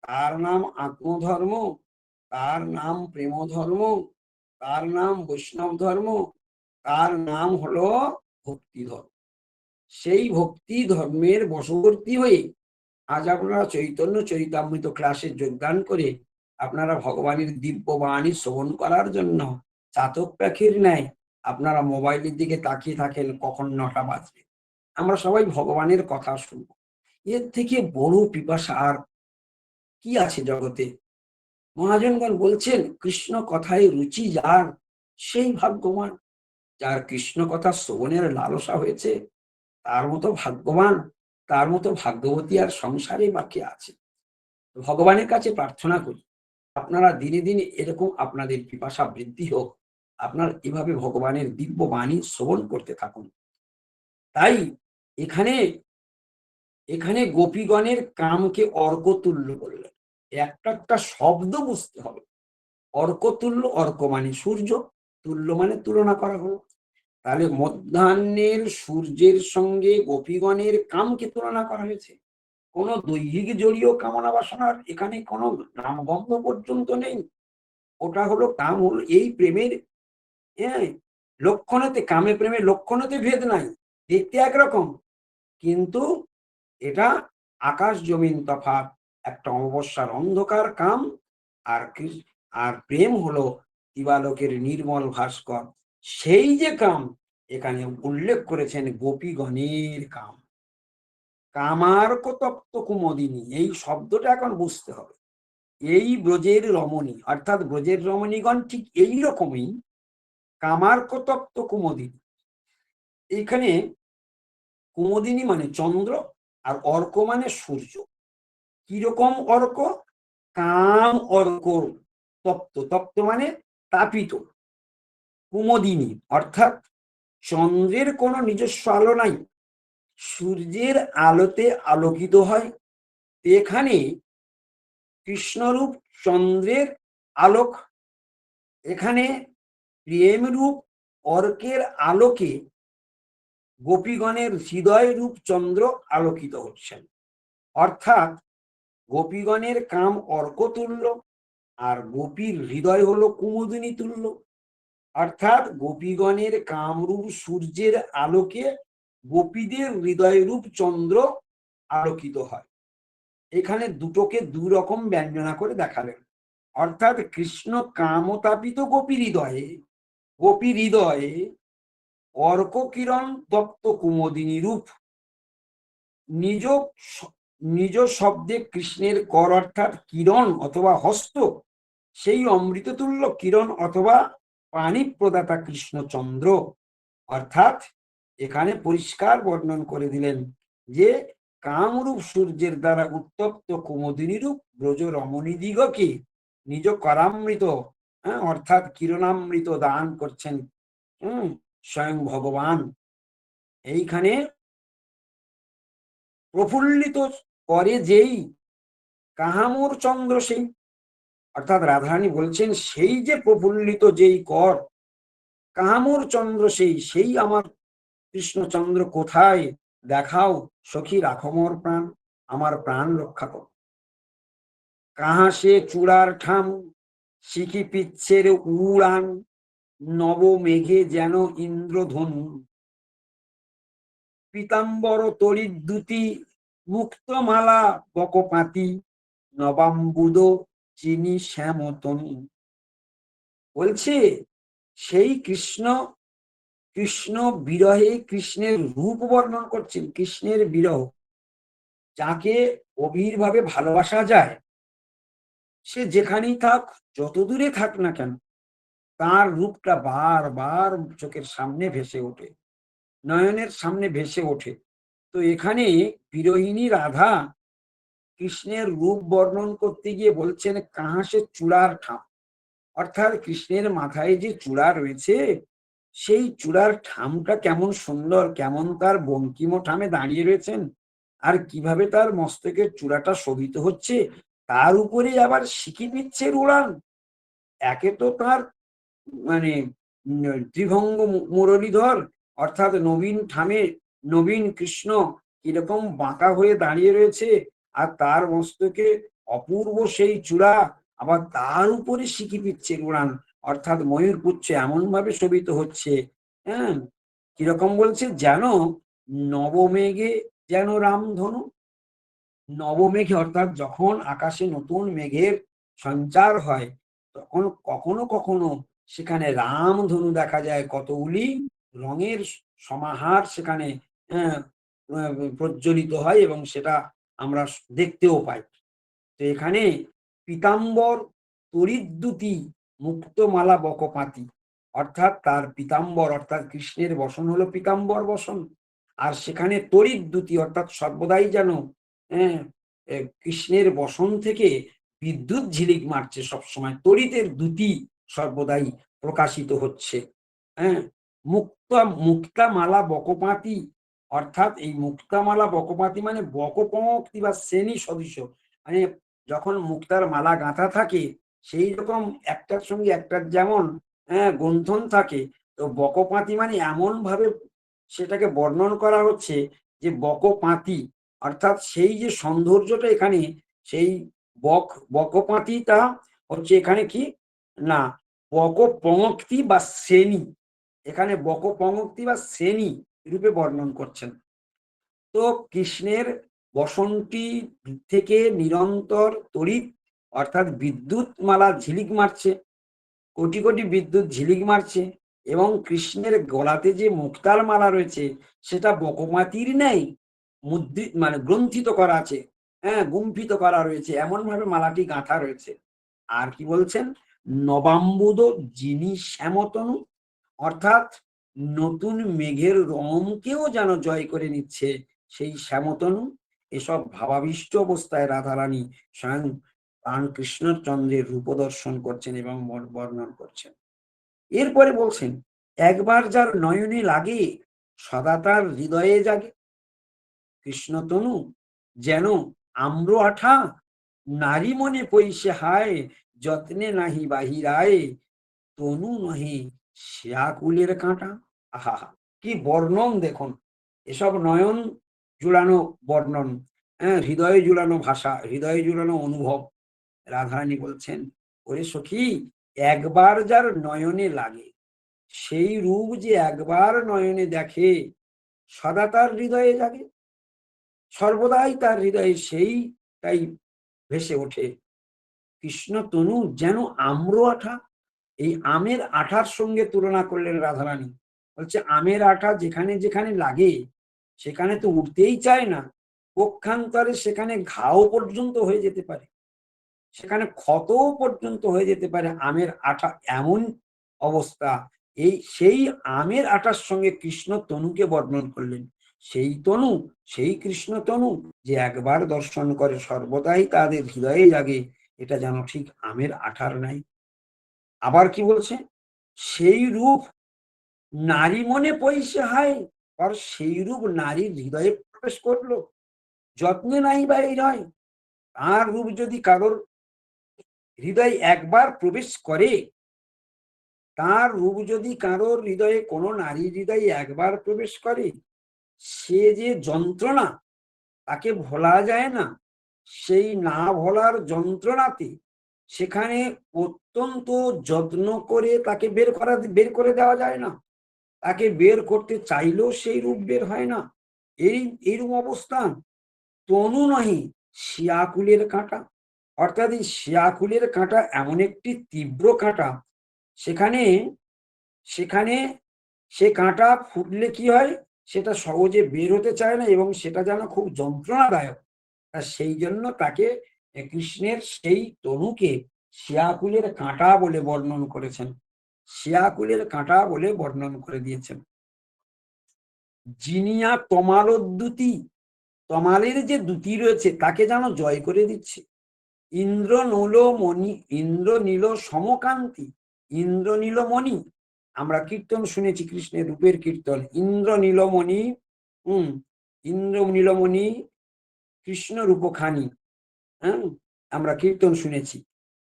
তার নাম আত্মধর্ম, তার নাম প্রেম ধর্ম, তার নাম বৈষ্ণব ধর্ম, তার নাম হলো ভক্তি ধর্ম। সেই ভক্তি ধর্মের বশবর্তী হয়ে আজ আপনারা চৈতন্য চরিতামৃত ক্লাসে যোগদান করে আপনারা ভগবানের দিব্য বাণী শ্রবণ করার জন্য চাতক পাখির ন্যায় আপনারা মোবাইলের দিকে তাকিয়ে থাকেন কখন ৯টা বাজবে। আমরা সবাই ভগবানের কথা শুনবো। এর থেকে বড় পিপাসা আর কি আছে জগতে? মহাজনগণ বলছেন, কৃষ্ণ কথায় রুচি যার, সেই ভাগ্যবান। যার কৃষ্ণ কথা শ্রবণের লালসা হয়েছে, তার মতো ভাগ্যবান, তার মতো ভাগ্যবতী আর সংসারে বাকি আছে? ভগবানের কাছে প্রার্থনা করি আপনারা দিনে দিনে এরকম আপনাদের পিপাসা বৃদ্ধি হোক, আপনার এভাবে ভগবানের দিব্য বাণী শ্রবণ করতে থাকুন। তাই এখানে এখানে গোপীগণের কামকে অর্কতুল্য বললেন। একটা একটা শব্দ বুঝতে হবে। অর্কতুল্য, অর্ক মানে সূর্য, তুল্য মানে তুলনা করা হলো। তাহলে মধ্যাহ্নের সূর্যের সঙ্গে গোপীগণের কামকে তুলনা করা হয়েছে। কোনো দৈহিক জড়ীয় কামনা বাসনার এখানে কোনো নামগন্ধ পর্যন্ত নেই। ওটা হলো কাম, হলো এই প্রেমের, হ্যাঁ, লক্ষণেতে, কামে প্রেমের লক্ষণেতে ভেদ নাই, দেখতে একরকম, কিন্তু এটা আকাশ জমিন তফাৎ। একটা অমাবস্যার অন্ধকার কাম, আর আর প্রেম হলো দিবালোকের নির্মল ভাস্কর। সেই যে কাম এখানে উল্লেখ করেছেন গোপীগণের কাম। কামার্ক তপ্ত কুমোদিনী, এই শব্দটা এখন বুঝতে হবে। এই ব্রজের রমণী, অর্থাৎ ব্রজের রমণীগণ ঠিক এই রকমই কামার্ক তপ্ত কুমোদিনী। এইখানে কুমোদিনী মানে চন্দ্র, আর অর্ক মানে সূর্য। কিরকম অর্ক? কাম অর্ক তপ্ত, তপ্ত মানে তাপিত। কুমোদিনী অর্থাৎ চন্দ্রের কোনো নিজস্ব আলো নাই, সূর্যের আলোতে আলোকিত হয়। এখানে কৃষ্ণরূপ চন্দ্রের আলোক, এখানে প্রেমরূপ অর্কের আলোকে গোপীগণের হৃদয় রূপ চন্দ্র আলোকিত হচ্ছেন। অর্থাৎ গোপীগণের কাম অর্কতুল্য, আর গোপীর হৃদয় হলো কুমুদিনী তুল্য, অর্থাৎ গোপীগণের কামরূপ সূর্যের আলোকে গোপীদের হৃদয় রূপ চন্দ্র আলোকিত হয়। এখানে দুটোকে দুই রকম ব্যঞ্জনা করে দেখালেন। অর্থাৎ কৃষ্ণ কামতাপিত গোপী হৃদয়ে অর্ক কিরণ তপ্ত কুমোদিনী রূপ। নিজ নিজ শব্দে কৃষ্ণের কর অর্থাৎ কিরণ অথবা হস্ত, সেই অমৃততুল্য কিরণ অথবা পানি প্রদাতা কৃষ্ণচন্দ্র। অর্থাৎ এখানে পরিষ্কার বর্ণন করে দিলেন যে কামরূপ সূর্যের দ্বারা উত্তপ্ত কুমোদিনী রূপ ব্রজ রমণীদিগকে নিজ করামৃত, অর্থাৎ কিরণামৃত দান করছেন স্বয়ং ভগবান। এইখানে প্রফুল্লিত করে যেই কাহামুর চন্দ্র সেই, অর্থাৎ রাধারানী বলছেন সেই যে প্রফুল্লিত যেই কর, কাহামুর চন্দ্র সেই আমার কৃষ্ণচন্দ্র কোথায়, দেখাও সখী রাখো মোর প্রাণ, আমার প্রাণ রক্ষা কর। কাহা সে চূড়ার ঠাম শিখি পিচ্ছের উড়ান, নব মেঘে যেন ইন্দ্রধনু, পীতাম্বর তরিদ্যুতি মুক্তমালা বকপাতি, নবাম্বুদ চিনি শ্যামতনু। বলছে সেই কৃষ্ণ বিরহে কৃষ্ণের রূপ বর্ণন করছেন, কৃষ্ণের বিরহ, যাকে গভীরভাবে ভালোবাসা যায় সে যেখানেই থাক, যত দূরে থাক না কেন, তার রূপটা বারবার চোখের সামনে ভেসে ওঠে, নয়নের সামনে ভেসে ওঠে। তো এখানে বিরহিনী রাধা কৃষ্ণের রূপ বর্ণন করতে গিয়ে বলছেন কাহা সে চূড়ার ঠাম, অর্থাৎ কৃষ্ণের মাথায় যে চূড়া রয়েছে সেই চূড়ার ঠামটা কেমন সুন্দর, কেমন তার বঙ্কিম ঠামে দাঁড়িয়ে রয়েছেন, আর কিভাবে তার মস্তকের চূড়াটা শোভিত হচ্ছে, তার উপরে আবার সিকি পিচ্ছের উড়ান। একে তো তার মানে ত্রিভঙ্গ মুরলীধর, অর্থাৎ নবীন ঠামে নবীন কৃষ্ণ কিরকম বাঁকা হয়ে দাঁড়িয়ে রয়েছে, আর তার মস্তকে অপূর্ব সেই চূড়া, আবার তার উপরে সিকি পিচ্ছের উড়ান, অর্থাৎ ময়ূর পুচ্ছ এমন ভাবে শোভিত হচ্ছে। হ্যাঁ, কিরকম বলছে, যেন নবমেঘে যেন রামধনু। নবমেঘে অর্থাৎ যখন আকাশে নতুন মেঘের সঞ্চার হয়, তখন কখনো কখনো সেখানে রামধনু দেখা যায়, কতগুলি রঙের সমাহার সেখানে প্রজ্বলিত হয় এবং সেটা আমরা দেখতেও পাই। তো এখানে পীতাম্বর তরিদ্যুতি মুক্তমালা বকপাতি, অর্থাৎ তার পীতাম্বর অর্থাৎ কৃষ্ণের বসন হলো পীতাম্বর বসন, আর সেখানে তরিদ্যুতি অর্থাৎ সর্বদাই যেন কৃষ্ণের বসন থেকে বিদ্যুৎ ঝিলিক মারছে, সবসময় তড়িতের দ্যুতি সর্বদাই প্রকাশিত হচ্ছে। হ্যাঁ, মুক্তামালা বকপাতি, অর্থাৎ এই মুক্তামালা বকপাতি মানে বকপঙ্ক্তি বা শ্রেণী সদৃশ, মানে যখন মুক্তার মালা গাঁথা থাকে সেই রকম একটার সঙ্গে একটার যেমন গুন্থন থাকে, তো বকপাতি মানে এমন ভাবে সেটাকে বর্ণন করা হচ্ছে যে বকপাতি অর্থাৎ সেই যে সৌন্দর্যটা এখানে, সেই বকপাতিটা হচ্ছে এখানে কি না বকপঙ্ক্তি বা শ্রেণী, এখানে বকপঙ্ক্তি বা শ্রেণী রূপে বর্ণন করছেন। তো কৃষ্ণের বসনটি থেকে নিরন্তর তড়িৎ অর্থাৎ বিদ্যুৎ মালা ঝিলিক মারছে, কোটি কোটি বিদ্যুৎ ঝিলিক মারছে, এবং কৃষ্ণের গলাতে যে মুক্তার মালা রয়েছে সেটা বকমাতির নেই মুদ্রিত মানে গ্রন্থিত করা আছে, গুম্ফিত করা রয়েছে, এমন ভাবে মালাটি গাঁথা রয়েছে। আর কি বলছেন, নবাম্বুদ যিনি শ্যামতনু, অর্থাৎ নতুন মেঘের রঙকেও যেন জয় করে নিচ্ছে সেই শ্যামতনু। এসব ভাবাবিষ্ট অবস্থায় রাধারানী স্বয়ং প্রাণ কৃষ্ণচন্দ্রের রূপ দর্শন করছেন এবং বর্ণন করছেন। এরপরে বলছেন একবার যার নয়নে লাগে সদা তার হৃদয়ে জাগে, কৃষ্ণতনু যেন আম্র আঠা, নারী মনে পৈশে হায়, যত্নে নাহি বাহিরায়, তনু নহে শ্যাকুলের কাঁটা। আহা, কি বর্ণন দেখুন, এসব নয়ন জুড়ানো বর্ণন, হৃদয়ে জুড়ানো ভাষা, হৃদয়ে জুড়ানো অনুভব। রাধারানী বলছেন ওরে সখী, একবার যার নয়নে লাগে, সেই রূপ যে একবার নয়নে দেখে, সদা তার হৃদয়ে জাগে, সর্বদাই তার হৃদয়ে সেইটাই ভেসে ওঠে। কৃষ্ণ তনু যেন আম্র আঠা। এই আমের আঠার সঙ্গে তুলনা করলেন রাধারানী। বলছে আমের আঠা যেখানে যেখানে লাগে সেখানে তো উঠতেই চায় না, পক্ষান্তরে সেখানে ঘাও পর্যন্ত হয়ে যেতে পারে, সেখানে ক্ষতও পর্যন্ত হয়ে যেতে পারে আমের আঠা, এমন অবস্থা। সেই আমের আঠার সঙ্গে কৃষ্ণ তনুকে বর্ণন করলেন। সেই তনু, সেই কৃষ্ণ তনু যে একবার দর্শন করে সর্বদাই তাদের হৃদয়ে জাগে, এটা যেন ঠিক আমের আঠার নাই। আবার কি বলছে, সেই রূপ নারী মনে পৈশে হায়, আর সেই রূপ নারীর হৃদয়ে প্রবেশ করলো, যত্নে নাই বা এই নয়। তার রূপ যদি কারোর হৃদয়ে একবার প্রবেশ করে, তার রূপ যদি কারোর হৃদয়ে, কোনো নারীর হৃদয়ে একবার প্রবেশ করে, সে যে যন্ত্রণা তাকে ভোলা যায় না। সেই না ভোলার যন্ত্রণাতে সেখানে অত্যন্ত যত্ন করে তাকে বের করে দেওয়া যায় না, তাকে বের করতে চাইলেও সেই রূপ বের হয় না। এইরূপ অবস্থান। তনু নহি শিয়াকুলের কাঁটা, অর্থাৎ এই শিয়াকুলের কাঁটা এমন একটি তীব্র কাঁটা, সেখানে সেখানে সে কাঁটা ফুটলে কি হয়, সেটা সহজে বের হতে চায় না এবং সেটা যেন খুব যন্ত্রণাদায়ক। আর সেই জন্য তাকে কৃষ্ণের সেই তনুকে শিয়াকুলের কাঁটা বলে বর্ণন করেছেন, শিয়াকুলের কাঁটা বলে বর্ণন করে দিয়েছেন। জিনিয়া তমালোদ্যুতি, তমালের যে দ্যুতি রয়েছে তাকে যেন জয় করে দিচ্ছে। ইন্দ্রনীল সমকান্তি, ইন্দ্রনীলমণি। আমরা কীর্তন শুনেছি, কৃষ্ণের রূপের কীর্তন, ইন্দ্রনীলমণি, ইন্দ্রনীলমণি কৃষ্ণ রূপখানি, হ্যাঁ, আমরা কীর্তন শুনেছি।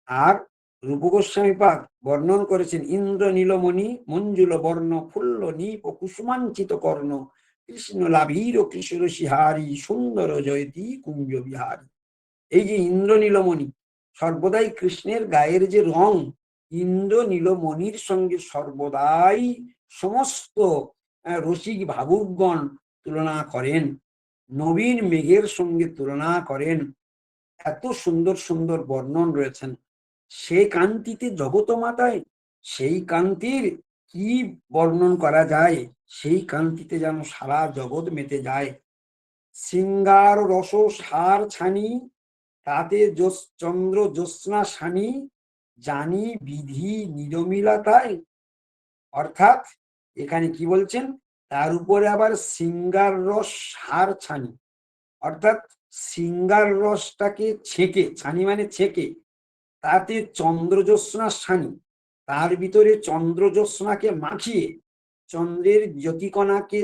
আর রূপ গোস্বামী পাদ বর্ণন করেছেন, ইন্দ্র নীলমণি মঞ্জুল বর্ণ ফুল্ল নিপ কুসুমাঞ্চিত কর্ণ, কৃষ্ণ লাভীর কৃষ্ণ সিহারি সুন্দর জয়তী কুঞ্জ বিহারী। এই যে ইন্দ্র নীলমণি, সর্বদাই কৃষ্ণের গায়ের যে রং, ইন্দ্র নীলমণির সঙ্গে সর্বদাই সমস্ত রসিক ভাবুকগণ তুলনা করেন, নবীন মেঘের সঙ্গে তুলনা করেন। এত সুন্দর সুন্দর বর্ণন রয়েছেন। সে কান্তিতে জগত মাতায়, সেই কান্তির কি বর্ণন করা যায়, সেই কান্তিতে যেন সারা জগৎ মেতে যায়। শৃঙ্গার রস সার ছানি, তাতে চন্দ্র জ্যোৎস্না সানি, জানি বিধি নিরমিলাতায়। অর্থাৎ এখানে কি বলছেন, তার উপরে আবার শৃঙ্গার রস সার ছানি, অর্থাৎ শৃঙ্গার রসটাকে ছেঁকে, ছানি মানে ছেঁকে, তাতে চন্দ্রজ্যোৎস্না সানি, তার ভিতরে চন্দ্রজ্যোৎস্নাকে মাখিয়ে, চন্দ্রের জ্যোতিকণাকে,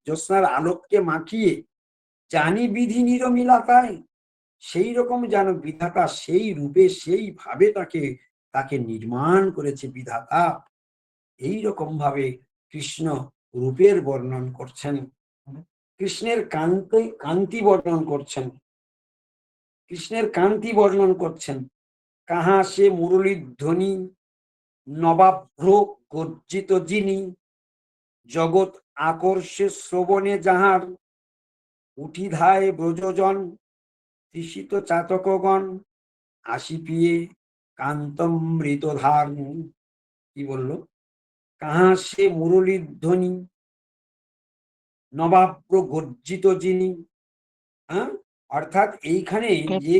জ্যোৎস্নার আলোককে মাখিয়ে, জানি বিধি নিরমিলাতায়, সেই রকম যেন বিধাতা সেই রূপে সেই ভাবে তাকে নির্মাণ করেছে বিধাতা। এই রকম ভাবে কৃষ্ণ রূপের বর্ণন করছেন, কৃষ্ণের কান্তি বর্ণন করছেন, কৃষ্ণের কান্তি বর্ণন করছেন। কাহা সে মুরলীর ধ্বনি, নবাভ্র গর্জিত যিনি, জগৎ আকর্ষে শ্রবণে যাহার, উঠিধায় ব্রজজন তৃষিত চাতকগণ, আসি পিয়ে কান্তমৃতধার। কি বললো, কাহা সে মুরলীর ধ্বনি, নবাভ্র গর্জিত যিনি, হ্যাঁ, অর্থাৎ এইখানে যে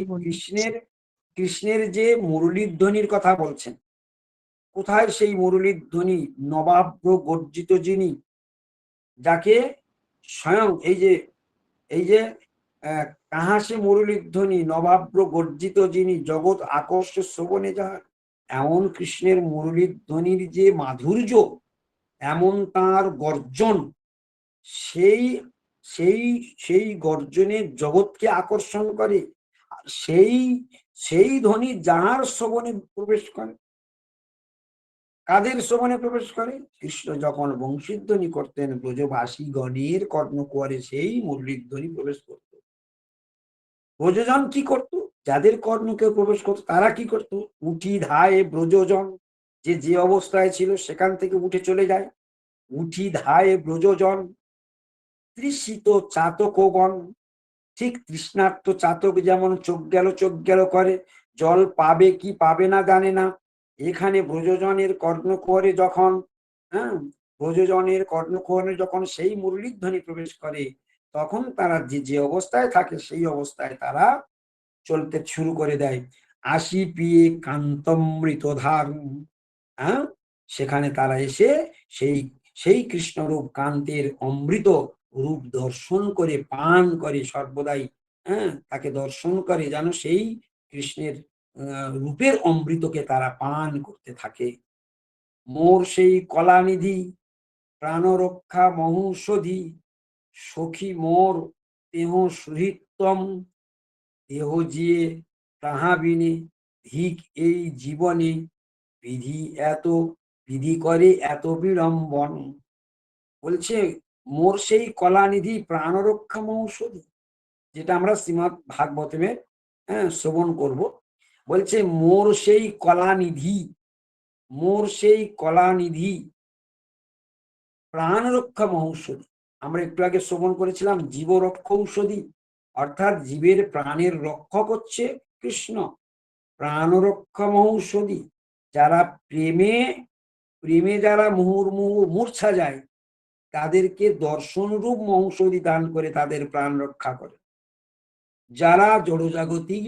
কৃষ্ণের যে মুরলীর ধ্বনির কথা বলছেন, কোথায় সেই মুরলীর ধ্বনি, নবাভ্র গর্জিত যিনি, যাকে স্বয়ং এই যে কাহা সে মুরলীর ধ্বনি, নবাভ্র গর্জিত যিনি, জগৎ আকর্ষে শ্রবণে যাহার। এমন কৃষ্ণের মুরলীর ধ্বনির যে মাধুর্য, এমন তার গর্জন, সেই সেই সেই গর্জনে জগৎকে আকর্ষণ করে। সেই সেই ধ্বনি যাহার শ্রবণে প্রবেশ করে, কাদের শ্রবণে প্রবেশ করে, কৃষ্ণ যখন বংশীধ্বনি করতেন ব্রজবাসী গণের কর্ণকুয়ারে সেই মুরলীর ধ্বনি প্রবেশ করত। ব্রজজন কি করত, যাদের কর্ণকে প্রবেশ করতো তারা কি করতো? উঠি ধায়ে ব্রজজন, যে অবস্থায় ছিল সেখান থেকে উঠে চলে যায়। উঠি ধায়ে ব্রজজন তৃষিত চাতকগণ, ঠিক তৃষ্ণার্ত চাতক যেমন চোখ গেল করে, জল পাবে কি পাবে না জানে না, এখানে ব্রজজনের কর্ণকুহরে যখন হ্যাঁ ব্রজজনের কর্ণকুহরে যখন সেই মুরলীধ্বনি প্রবেশ করে, তখন তারা যে অবস্থায় থাকে সেই অবস্থায় তারা চলতে শুরু করে দেয়। আসি পিয়ে কান্তমৃত ধার, হ্যাঁ সেখানে তারা এসে সেই সেই কৃষ্ণরূপ কান্তের অমৃত রূপ দর্শন করে পান করে সর্বদাই, তাকে দর্শন করে, যেন সেই কৃষ্ণের রূপের অমৃতকে তারা পান করতে থাকে। মোর সেই কলানিধি প্রাণরক্ষা মহৌষধি, সখী মোর দেহ সুহিতম, দেহ জিয়ে তাহা বিনে ধিক এই জীবনে, বিধি এত বিধি করে এত বিড়ম্বন। বলছে মোর সেই কলানিধি প্রাণরক্ষা মহৌষধি, যেটা আমরা শ্রীমদ্ ভাগবতমে শ্রবণ করব। বলছে মোর সেই কলানিধি, মোর সেই কলানিধি প্রাণ রক্ষা মহৌষধি। আমরা একটু আগে শ্রবণ করেছিলাম জীবরক্ষ ঔষধি, অর্থাৎ জীবের প্রাণের রক্ষক হচ্ছে কৃষ্ণ। প্রাণরক্ষা মহৌষধি, যারা প্রেমে প্রেমে যারা মুহুর্মুহু মূর্ছা যায়, তাদেরকে দর্শনরূপ মহৌষধি দান করে তাদের প্রাণ রক্ষা করে। যারা জড়জাগতিক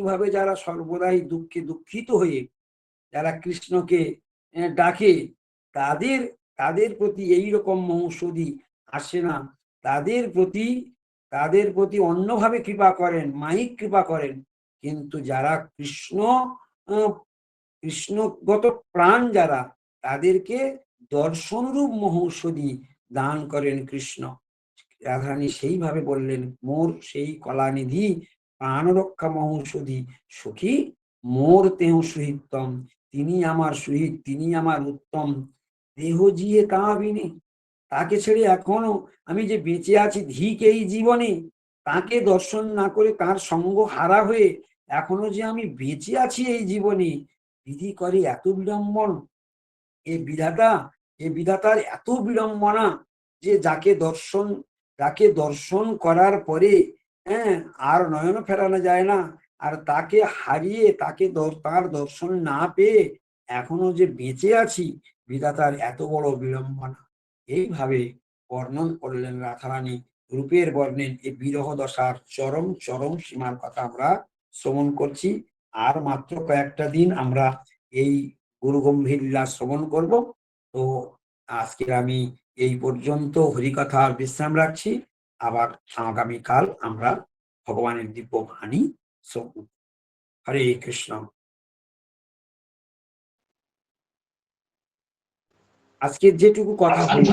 ভাবে যারা সর্বদাই দুঃখে দুঃখিত হয়ে যারা কৃষ্ণকে ডাকে, তাদের তাদের প্রতি এই রকম মহৌষধি আসে না, তাদের প্রতি অন্যভাবে কৃপা করেন, মাইক কৃপা করেন। কিন্তু যারা কৃষ্ণগত প্রাণ যারা, তাদেরকে দর্শনরূপ মহৌষধি দান করেন কৃষ্ণ। রাধারানী সেইভাবে বললেন মোর সেই কলানিধি প্রাণরক্ষা মহৌষধি, সখী মোর তেহ সুহিতম, তিনি আমার সুহিত, তিনি আমার উত্তম। দেহ জিয়ে কাহাবিনে, তাকে ছেড়ে এখনো আমি যে বেঁচে আছি ধিক এই জীবনে, তাকে দর্শন না করে তার সঙ্গ হারা হয়ে এখনো যে আমি বেঁচে আছি এই জীবনে, বিধি করে এত বিড়ম্বন। এ বিধাতার এত বিড়ম্বনা যে যাকে দর্শন করার পরে আর নয়ন ফেরানো যায় না, আর তাকে হারিয়ে তার দর্শন না পেয়ে এখনো যে বেঁচে আছি, বিধাতার এত বড় বিড়ম্বনা। এইভাবে বর্ণন করলেন রাধারানী রূপের বর্ণেন এই বিরহ দশার চরম চরম সীমার কথা আমরা শ্রবণ করছি। আর মাত্র কয়েকটা দিন আমরা এই গুরু গম্ভীর লীলা শ্রবণ করব। তো আজকে আমি এই পর্যন্ত হরিকথার বিশ্রাম রাখছি। আবার আগামীকাল আমরা ভগবানের দিব্য বাণী শ্রবণ। হরে কৃষ্ণ। আজকে যেটুকু কথা হলো,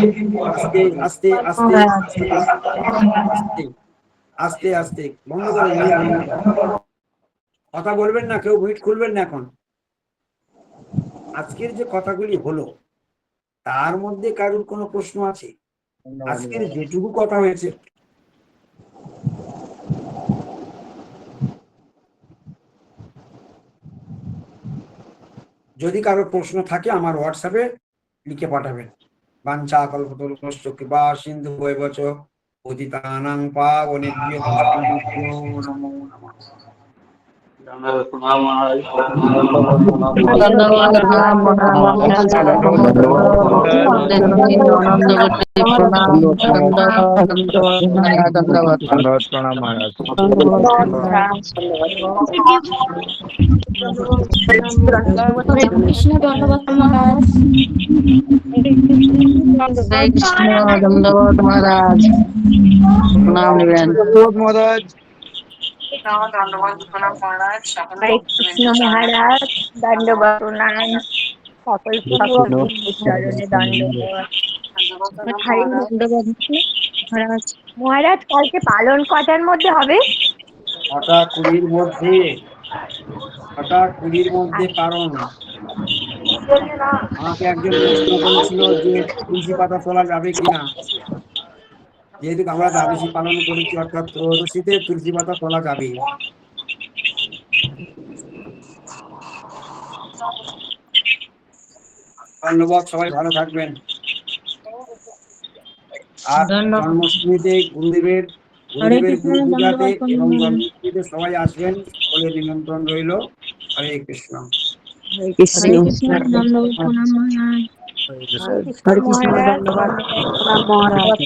আস্তে আস্তে আস্তে আস্তে আস্তে আস্তে বন্ধ করেন, কথা বলবেন না, কেউ মিউট খুলবেন না এখন। আজকের যে কথাগুলি হলো তার মধ্যে কারোর কোনো প্রশ্ন আছে? আজকের যেটুকু কথা হয়েছে, যদি কারোর প্রশ্ন থাকে আমার হোয়াটসঅ্যাপে লিখে পাঠাবেন। বাঞ্ছা কল্পতরুশ্চ কৃপা সিন্ধু বৈবচ পতিতানাং পাবনেভ্যো নমো নমঃ। হরে কৃষ্ণ, ধন্যবাদ মহারাজ। হরে কৃষ্ণ, দণ্ডবত মহারাজ, প্রণাম নেবেন। মহারাজ হরে কৃষ্ণ মহারাজ, দণ্ডবত প্রণাম। সকল চরণে দণ্ডবত। হরে দণ্ডবত মহারাজ। মহারাজ কালকে পালন কটার মধ্যে হবে? 6টা 20 মধ্যে পালন। আমাকে একজন প্রশ্ন করেছিল যে তুলসী পাতা তোলা যাবে কিনা। যেহেতু আমরা দ্বাদশী পালন করেছি, অর্থাৎ ত্রয়োদশীতে তুলসী পাতা তোলা যাবে। ধন্যবাদ, সবাই ভালো থাকবেন। আর ধন্যবাদ। জন্মাষ্টমীতে গুরুদেবের হরে গুরুদেবের কৃষ্ণ, গুরু পূজাতে ধন্যবাদ এবং প্রণাম। জন্মাষ্টমীতে সবাই আসবেন, সকলের নিমন্ত্রণ রইল। হরে কৃষ্ণ। হরে কৃষ্ণ, ধন্যবাদ প্রণাম মহারাজ। হরে কৃষ্ণ হরে কৃষ্ণ, মহারাজ ধন্যবাদ প্রণাম মহারাজ।